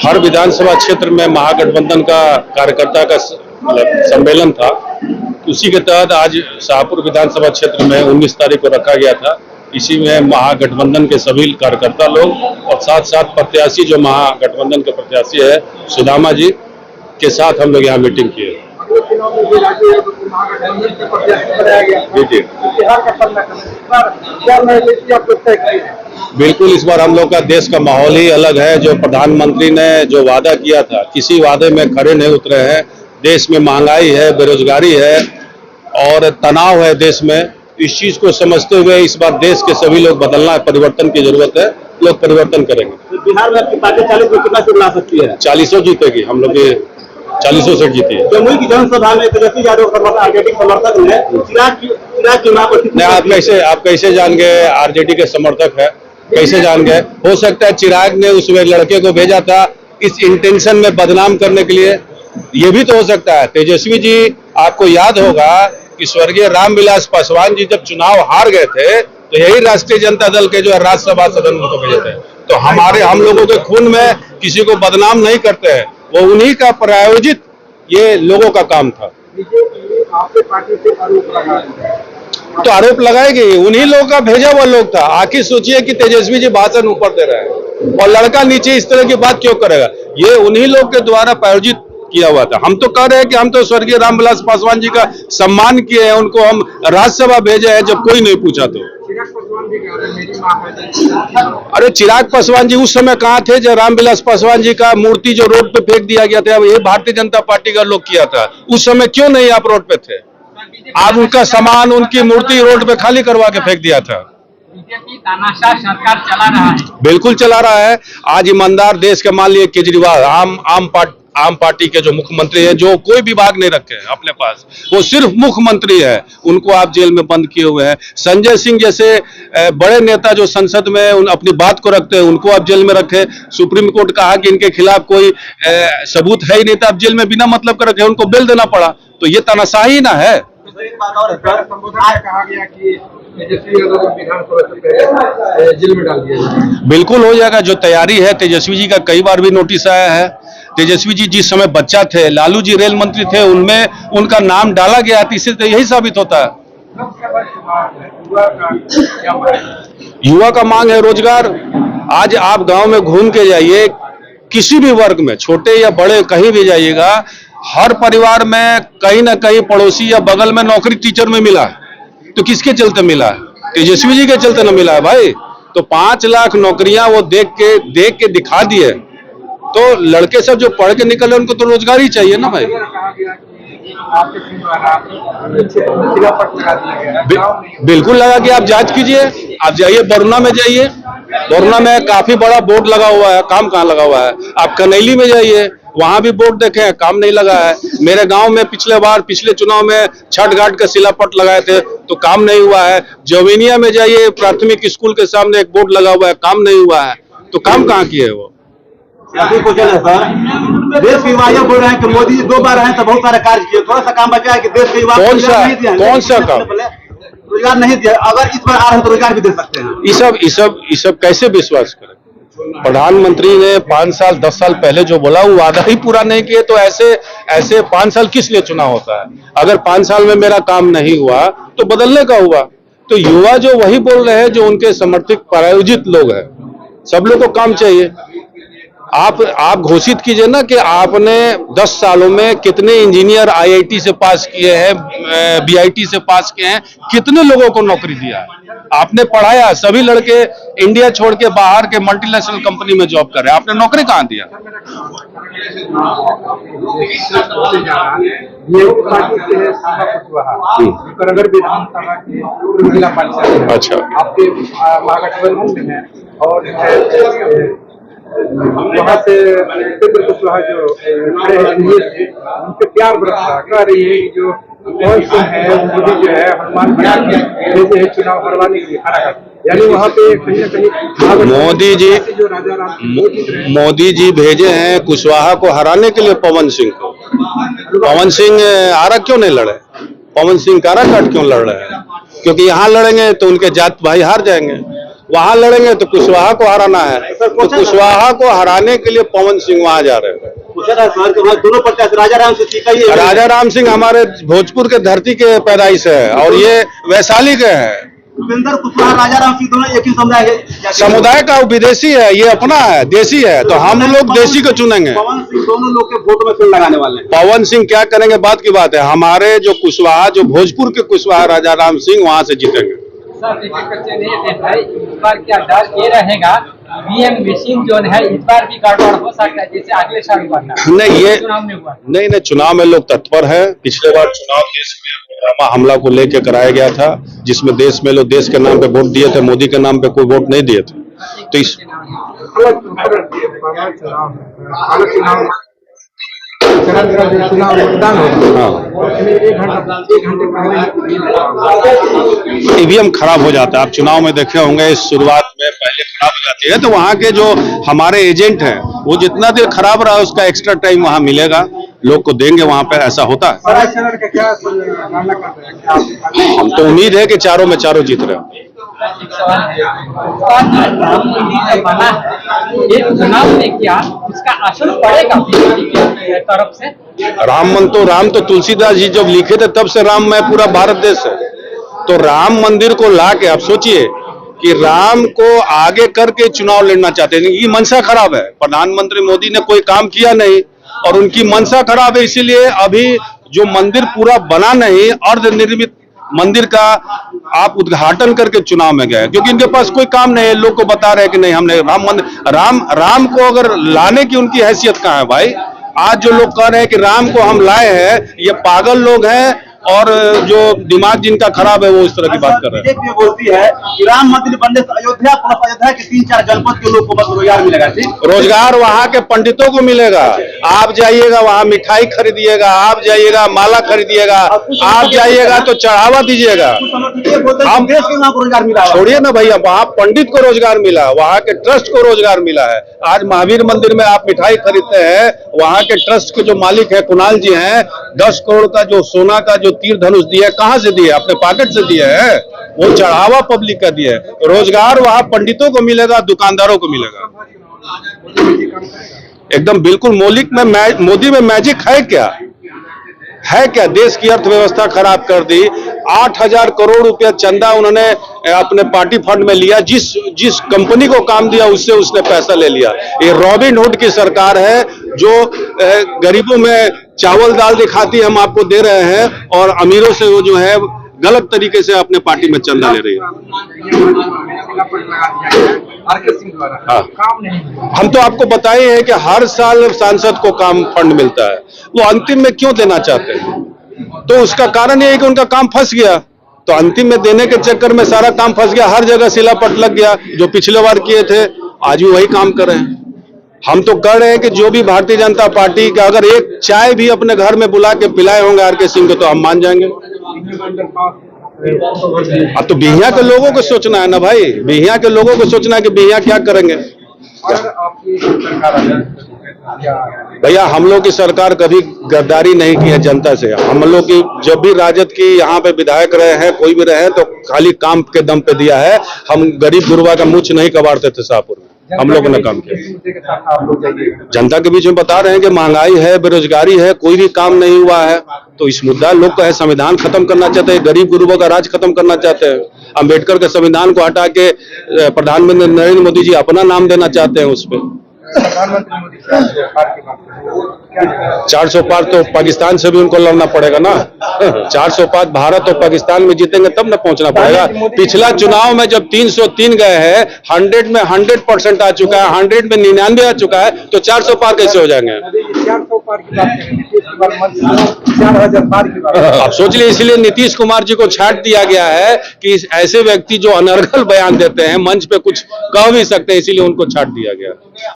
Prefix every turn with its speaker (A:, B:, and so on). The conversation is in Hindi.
A: हर विधानसभा क्षेत्र में महागठबंधन का कार्यकर्ता का सम्मेलन था। उसी के तहत आज शाहपुर विधानसभा क्षेत्र में 19 तारीख को रखा गया था। इसी में महागठबंधन के सभी कार्यकर्ता लोग और साथ साथ प्रत्याशी जो महागठबंधन के प्रत्याशी है सुदामा जी के साथ हम लोग यहाँ मीटिंग किए। बिल्कुल, इस बार हम लोग का देश का माहौल ही अलग है। जो प्रधानमंत्री ने जो वादा किया था, किसी वादे में खरे नहीं उतरे हैं। देश में महंगाई है, बेरोजगारी है और तनाव है देश में। इस चीज को समझते हुए इस बार देश के सभी लोग बदलना है, परिवर्तन की जरूरत है। लोग परिवर्तन करेंगे।
B: तो बिहार में आपकी पार्टी 40 में कितना सीट ला सकती है?
A: 40 जीतेगी। हम लोग 40 सीट जीती है।
B: जमुई की जनसभा में तेजस्वी यादव आरजेडी समर्थक ने
A: आप कैसे जान गए आरजेडी के समर्थक है? कैसे जान गए? हो सकता है चिराग ने उस लड़के को भेजा था इस इंटेंशन में बदनाम करने के लिए। ये भी तो हो सकता है। तेजस्वी जी, आपको याद होगा कि स्वर्गीय रामविलास पासवान जी जब चुनाव हार गए थे तो यही राष्ट्रीय जनता दल के जो राज्यसभा सदन को भेजे थे। तो हम लोगों के खून में किसी को बदनाम नहीं करते हैं। वो उन्हीं का प्रायोजित ये लोगों का काम था।
B: आपके पार्टी से
A: तो आरोप लगाएगी, उन्हीं लोगों का भेजा हुआ लोग था। आखिर सोचिए कि तेजस्वी जी भाषण ऊपर दे रहे हैं और लड़का नीचे इस तरह की बात क्यों करेगा? ये उन्हीं लोग के द्वारा प्रायोजित किया हुआ था। हम तो कह रहे हैं कि हम तो स्वर्गीय रामविलास पासवान जी का सम्मान किए हैं, उनको हम राज्यसभा भेजे हैं जब कोई नहीं पूछा तो। अरे चिराग पासवान जी उस समय कहाँ थे जब रामविलास पासवान जी का मूर्ति जो रोड पे फेंक दिया गया था? ये भारतीय जनता पार्टी का लोग किया था। उस समय क्यों नहीं आप रोड पे थे? आप उनका सामान, उनकी मूर्ति रोड पे खाली करवा के फेंक दिया था।
C: बीजेपी तानाशाह सरकार चला रहा है।
A: बिल्कुल चला रहा है। आज ईमानदार देश के मान लिए केजरीवाल आम पार्टी के जो मुख्यमंत्री है, जो कोई विभाग नहीं रखे हैं अपने पास, वो सिर्फ मुख्यमंत्री है, उनको आप जेल में बंद किए हुए हैं। संजय सिंह जैसे बड़े नेता जो संसद में अपनी बात को रखते हैं, उनको आप जेल में रखे। सुप्रीम कोर्ट कहा कि इनके खिलाफ कोई सबूत है ही नहीं, तो आप जेल में बिना मतलब के रखे, उनको बेल देना पड़ा। तो ये तानाशाही ना है।
B: कहा गया कि तेजस्वी यादव को विधानसभा जेल में डाल दिया।
A: बिल्कुल हो जाएगा। जो तैयारी है, तेजस्वी जी का कई बार भी नोटिस आया है। तेजस्वी जी जिस समय बच्चा थे, लालू जी रेल मंत्री थे, उनमें उनका नाम डाला गया, इससे तो यही साबित होता है। युवा का मांग है रोजगार। आज आप गांव में घूम के जाइए, किसी भी वर्ग में, छोटे या बड़े, कहीं भी जाइएगा, हर परिवार में कहीं ना कहीं पड़ोसी या बगल में नौकरी टीचर में मिला है। तो किसके चलते मिला है? तेजस्वी जी के चलते ना मिला है भाई। तो 5 लाख नौकरियां वो देख के दिखा दिए। तो लड़के सब जो पढ़ के निकले उनको तो रोजगार ही चाहिए ना भाई। बिल्कुल लगा कि आप जांच कीजिए। आप जाइए बरुना में, जाइए बरुना में काफी बड़ा बोर्ड लगा हुआ है, काम कहाँ लगा हुआ है? आप कनैली में जाइए, वहां भी बोर्ड देखें, काम नहीं लगा है। मेरे गांव में पिछले चुनाव में छठ घाट का शिलापट लगाए थे तो काम नहीं हुआ है। जोविनिया में जाइए, प्राथमिक स्कूल के सामने एक बोर्ड लगा हुआ है, काम नहीं हुआ है। तो काम कहाँ किए वो?
B: क्वेश्चन है सर, देश के युवा बोल रहे हैं कि मोदी जी 2 बार हैं तो बहुत सारे कार्य किए, थोड़ा सा काम बचा है कि देश के युवा
A: कौन सा काम?
B: रोजगार नहीं दिया। अगर इस बार आ रहे हैं तो रोजगार भी दे सकते हैं।
A: ये सब कैसे विश्वास करें? प्रधानमंत्री ने 5 साल 10 साल पहले जो बोला वो वादा ही पूरा नहीं किए, तो ऐसे 5 साल किस लिए चुनाव होता है? अगर 5 साल में मेरा काम नहीं हुआ तो बदलने का हुआ। तो युवा जो वही बोल रहे हैं जो उनके समर्थित प्रायोजित लोग हैं। सब लोग को काम चाहिए। आप घोषित कीजिए ना कि आपने 10 सालों में कितने इंजीनियर आईआईटी से पास किए हैं, बीआईटी से पास किए हैं, कितने लोगों को नौकरी दिया है? आपने पढ़ाया। सभी लड़के इंडिया छोड़ के बाहर के मल्टीनेशनल कंपनी में जॉब कर रहे हैं, आपने नौकरी कहाँ दिया? अच्छा,
B: आपके महागठबंधन में है और वहाँ से कुशवाहा जो उनसे प्यार बरसता कह रही है कि जो मोदी जो है हनुमान बना के चुनाव हरवाने के लिए खड़ा है। यानी वहाँ पे कहीं न कहीं
A: मोदी जी भेजे हैं कुशवाहा को हराने के लिए पवन सिंह को। पवन सिंह आरा क्यों नहीं लड़े? पवन सिंह काराकाट क्यों लड़ रहे हैं? क्योंकि यहाँ लड़ेंगे तो उनके जात भाई हार जाएंगे, वहां लड़ेंगे तो कुशवाहा को हराना है, तो कुशवाहा को हराने के लिए पवन सिंह वहां जा रहे हैं।
D: दोनों प्रत्याशी
A: राजा राम सिंह हमारे भोजपुर के धरती के पैदाइश है और ये वैशाली के हैं।
D: भूपेंद्र कुशवाहा राजा राम सिंह दोनों एक ही समुदाय है।
A: समुदाय का विदेशी है, ये अपना है, देसी है, तो हम लोग देसी को चुनेंगे।
D: पवन सिंह दोनों लोग के वोट में सिल लगाने वाले हैं।
A: पवन सिंह क्या करेंगे बात की बात है, हमारे जो कुशवाहा, जो भोजपुर के कुशवाहा राजा राम सिंह वहां से जीतेंगे।
C: सर देखिए क्वेश्चन ये है इस बार क्या डर ये रहेगा ईवीएम मशीन जो है इस बार भी गड़बड़ हो सकता है जैसे अगले साल हुआ था?
A: नहीं, ये
C: चुनाव में हुआ।
A: नहीं, चुनाव में लोग तत्पर है। पिछले बार चुनाव देश में पुलवामा हमला को लेकर कराया गया था, जिसमें देश में लोग देश के नाम पे वोट दिए थे, मोदी के नाम पे कोई वोट नहीं दिए थे। तो इस
B: चुनाव मतदान होगा,
A: हाँ,
B: एक घंटे पहले
A: ईवीएम खराब हो जाता है। आप चुनाव में देखे होंगे शुरुआत में पहले खराब हो जाती है, तो वहाँ के जो हमारे एजेंट हैं वो जितना देर खराब रहा उसका एक्स्ट्रा टाइम वहाँ मिलेगा, लोग को देंगे, वहाँ पे ऐसा होता है। हम तो उम्मीद है कि चारों में चारों जीत रहे हैं।
C: एक सवाल है राम मंदिर जो बना है ये चुनाव में क्या इसका असर पड़ेगा बीजेपी की तरफ से?
A: राम तो तुलसीदास जी जब लिखे थे तब से राम में पूरा भारत देश है, तो राम मंदिर को ला के आप सोचिए कि राम को आगे करके चुनाव लड़ना चाहते हैं। ये मनसा खराब है, प्रधानमंत्री मोदी ने कोई काम किया नहीं और उनकी मनसा खराब है, इसीलिए अभी जो मंदिर पूरा बना नहीं, अर्ध निर्मित मंदिर का आप उद्घाटन करके चुनाव में गए, क्योंकि इनके पास कोई काम नहीं है। लोग को बता रहे हैं कि नहीं हमने राम मंदिर, राम को अगर लाने की उनकी हैसियत कहाँ है भाई? आज जो लोग कह रहे हैं कि राम को हम लाए हैं, ये पागल लोग हैं और जो दिमाग जिनका खराब है वो इस तरह की बात कर रहे हैं।
D: बीजेपी बोलती है कि राम मंदिर बनने से अयोध्या के 3-4 जनपद के लोग को बस रोजगार मिलेगा। ठीक,
A: रोजगार वहाँ के पंडितों को मिलेगा। आप जाइएगा वहाँ मिठाई खरीदिएगा, आप जाइएगा माला खरीदिएगा, आप जाइएगा तो चढ़ावा दीजिएगा।
D: हम देश के नाम को रोजगार मिला।
A: छोड़िए ना भैया, वहाँ पंडित को रोजगार मिला, वहाँ के ट्रस्ट को रोजगार मिला है। आज महावीर मंदिर में आप मिठाई खरीदते हैं, वहाँ के ट्रस्ट के जो मालिक है कुणाल जी हैं, 10 करोड़ का जो सोना का जो तीर धनुष दिया है, कहाँ से दिया? अपने पॉकेट से दिया है, वो चढ़ावा पब्लिक का दिया है। रोजगार वहाँ पंडितों को मिलेगा, दुकानदारों को मिलेगा। एकदम बिल्कुल मौलिक में मोदी में मैजिक है क्या? है क्या? देश की अर्थव्यवस्था खराब कर दी। 8,000 करोड़ रुपया चंदा उन्होंने अपने पार्टी फंड में लिया, जिस कंपनी को काम दिया उससे उसने पैसा ले लिया। ये रॉबिन हुड की सरकार है जो गरीबों में चावल दाल दिखाती है हम आपको दे रहे हैं, और अमीरों से वो जो है गलत तरीके से अपने पार्टी में चंदा ले रही है। हाँ, हम तो आपको बताए हैं कि हर साल सांसद को काम फंड मिलता है, वो अंतिम में क्यों देना चाहते हैं? तो उसका कारण ये है कि उनका काम फंस गया, तो अंतिम में देने के चक्कर में सारा काम फंस गया, हर जगह सिलापट लग गया। जो पिछले बार किए थे आज भी वही काम कर रहे हैं। हम तो कह रहे हैं कि जो भी भारतीय जनता पार्टी का अगर एक चाय भी अपने घर में बुला के पिलाए होंगे आर के सिंह को, तो हम मान जाएंगे। अब तो बिहिया के लोगों को सोचना है ना भाई, बिहिया के लोगों को सोचना है कि बिहिया क्या करेंगे। भैया हम लोग की सरकार कभी गद्दारी नहीं की है जनता से। हम लोग की जब भी राजद की यहाँ पे विधायक रहे हैं, कोई भी रहे, तो खाली काम के दम पे दिया है। हम गरीब गुरबा का मुँह नहीं कबाड़ते थे शाहपुर में, हम लोगों ने काम किया। जनता के बीच में बता रहे हैं कि महंगाई है, बेरोजगारी है, कोई भी काम नहीं हुआ है, तो इस मुद्दा लोग का है संविधान खत्म करना चाहते हैं, गरीब गुरबों का राज खत्म करना चाहते हैं। अम्बेडकर के संविधान को हटा के प्रधानमंत्री नरेंद्र मोदी जी अपना नाम देना चाहते हैं उस पर। 400 पार तो पाकिस्तान से भी उनको लड़ना पड़ेगा ना। 400 पार भारत और पाकिस्तान में जीतेंगे तब ना पहुंचना पड़ेगा। पिछला चुनाव में जब 303 गए हैं, 100 में 100% आ चुका है, 100 में 99 आ चुका है, तो 400 पार कैसे हो जाएंगे?
B: 400 पार की बात करें, नीतीश कुमार 4000 पार की बात।
A: आप सोच लीजिए, इसलिए नीतीश कुमार जी को छाट दिया गया है कि ऐसे व्यक्ति जो अनर्गल बयान देते हैं, मंच पे कुछ कह भी सकते हैं, इसीलिए उनको छाट दिया गया।